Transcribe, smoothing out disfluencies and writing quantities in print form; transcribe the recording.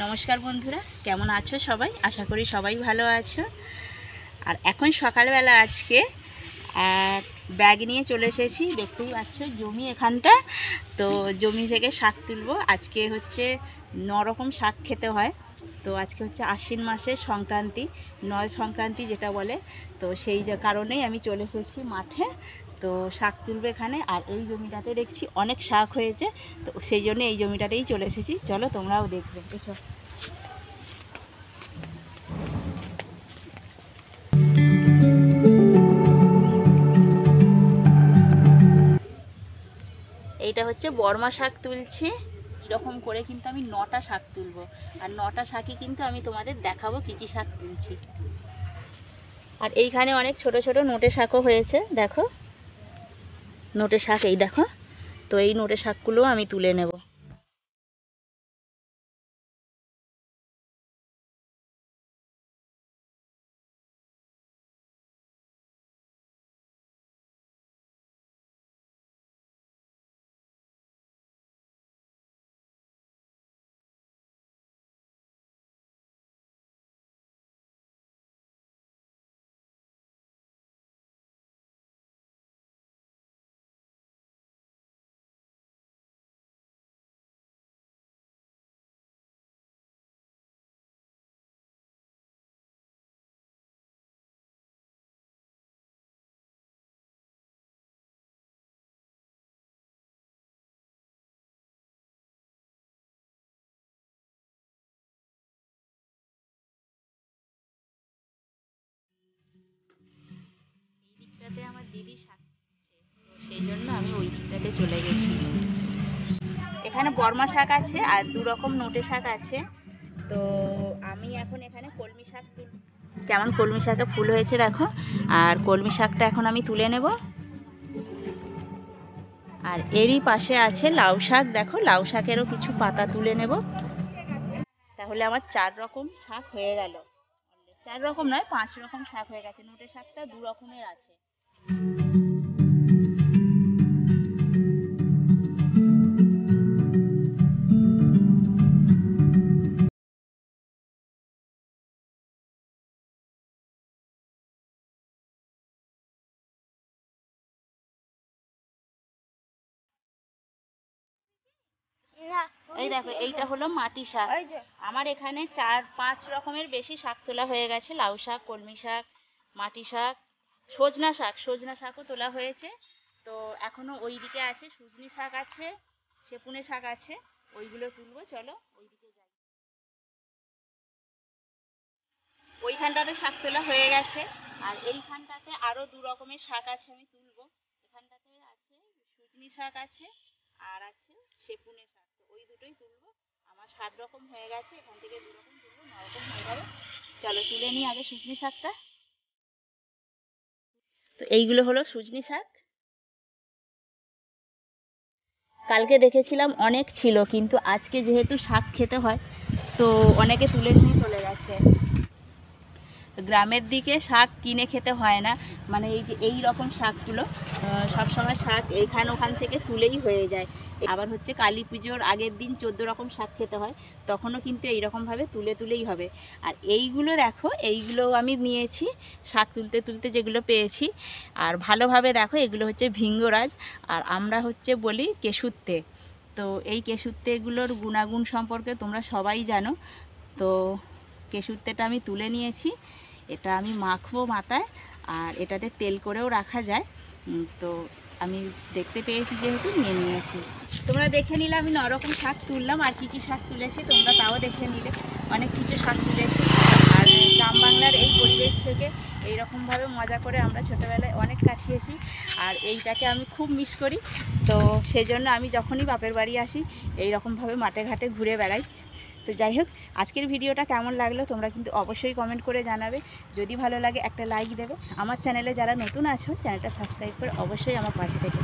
নমস্কার বন্ধুরা, কেমন আছো সবাই? আশা করি সবাই ভালো আছো। আর এখন সকালবেলা আজকে ব্যাগ নিয়ে চলে এসেছি। দেখতেই পাচ্ছ জমি এখানটা, তো জমি থেকে শাক তুলবো। আজকে হচ্ছে 9 রকম শাক খেতে হয়। তো আজকে হচ্ছে আশ্বিন মাসের সংক্রান্তি, 9 সংক্রান্তি যেটা বলে। তো সেই কারণেই আমি চলে এসেছি মাঠে। তো শাক তুলবে এখানে। আর এই জমিটাতে দেখছি অনেক শাক হয়েছে, তো সেই জন্য এই জমিটাতেই চলে এসেছি। চলো তোমরাও দেখবে, এসো। এইটা হচ্ছে বর্মা শাক তুলছি। এরকম করে কিন্তু আমি 9টা শাক তুলবো। আর 9টা শাকই কিন্তু আমি তোমাদের দেখাবো কী কী শাক তুলছি। আর এইখানে অনেক ছোট ছোট নোটে শাকও হয়েছে, দেখো নোটে শাক, এই দেখো। তো এই নোটে শাকগুলোও আমি তুলে নেব। এই দিকটাতে আমার দিদি শাক, সেই জন্য আমি ওই দিকটাতে চলে গেছি। এখানে বর্মা শাক আছে আর 2 রকম নোটে শাক আছে। তো আমি এখন এখানে কলমি শাক তুল, কেমন কলমি শাকে ফুল হয়েছে দেখো। আর কলমি শাকটা এখন আমি তুলে নেব। আর এরই পাশে আছে লাউ শাক, দেখো লাউ শাকেরও কিছু পাতা তুলে নেব। তাহলে আমার 4 রকম শাক হয়ে গেল। 4 রকম নয়, 5 রকম শাক হয়ে গেছে। নোটে শাকটা 2 রকমের আছে। এই দেখো, এইটা হলো মাটি শাক। আমার এখানে 4-5 রকমের বেশি শাক তোলা হয়ে গেছে। লাউ শাক, কলমি শাক, মাটি শাক, সজনা শাকও তোলা হয়েছে। তো এখনো ওই দিকে আছে, সুজনি শাক আছে, সেপুনে শাক আছে, ওইগুলো তুলবো। চলো ওইদিকে যাই। ওইখানটাতে শাক তোলা হয়ে গেছে। আর এইখানটাতে আরো 2 রকমের শাক আছে, আমি তুলবো। এখানটাতে আছে সুজনি শাক আছে, আর আছে সেপুনে শাক। তো ওই দুটোই তুলবো। আমার 7 রকম হয়ে গেছে, এখান থেকে 2 রকম তুলবো, 9 রকম হয়ে যাবে। চলো তুলে নিই আগে সুজনি শাকটা। তো এইগুলো হলো সুজনি শাক। কালকে দেখেছিলাম অনেক ছিল, কিন্তু আজকে যেহেতু শাক খেতে হয়, তো অনেকে তুলে নিয়ে চলে গেছে। গ্রামের দিকে শাক কিনে খেতে হয় না, মানে এই যে এই রকম শাকগুলো সবসময় শাক এইখান ওখান থেকে তুলেই হয়ে যায়। আবার হচ্ছে কালী পুজোর আগের দিন 14 রকম শাক খেতে হয়, তখনও কিন্তু এইরকমভাবে তুলে তুলেই হবে। আর এইগুলো দেখো, এইগুলো আমি নিয়েছি শাক তুলতে তুলতে যেগুলো পেয়েছি। আর ভালোভাবে দেখো, এগুলো হচ্ছে ভিঙ্গরাজ, আর আমরা হচ্ছে বলি কেশুত্তে। তো এই কেশুত্তেগুলোর গুণাগুণ সম্পর্কে তোমরা সবাই জানো। তো কেশুত্তেটা আমি তুলে নিয়েছি, এটা আমি মাখবো মাথায়। আর এটাতে তেল করেও রাখা যায়। তো আমি দেখতে পেয়েছি যেহেতু নিয়ে নিয়েছি। তোমরা দেখে নিলে আমি 9 রকম শাক তুললাম। আর কী কী শাক তুলেছি তোমরা তাও দেখে নিলে। অনেক কিছু শাক তুলেছি। আর গ্রাম বাংলার এই পরিবেশ থেকে এইরকমভাবে মজা করে আমরা ছোটোবেলায় অনেক কাটিয়েছি। আর এইটাকে আমি খুব মিস করি। তো সেই জন্য আমি যখনই বাপের বাড়ি আসি এইরকমভাবে মাঠে ঘাটে ঘুরে বেড়াই। তো যাই হোক, আজকের ভিডিওটা কেমন লাগলো তোমরা কিন্তু অবশ্যই কমেন্ট করে জানাবে। যদি ভালো লাগে একটা লাইক দেবে। আমার চ্যানেলে যারা নতুন আছো, চ্যানেলটা সাবস্ক্রাইব করে অবশ্যই আমার পাশে থেকে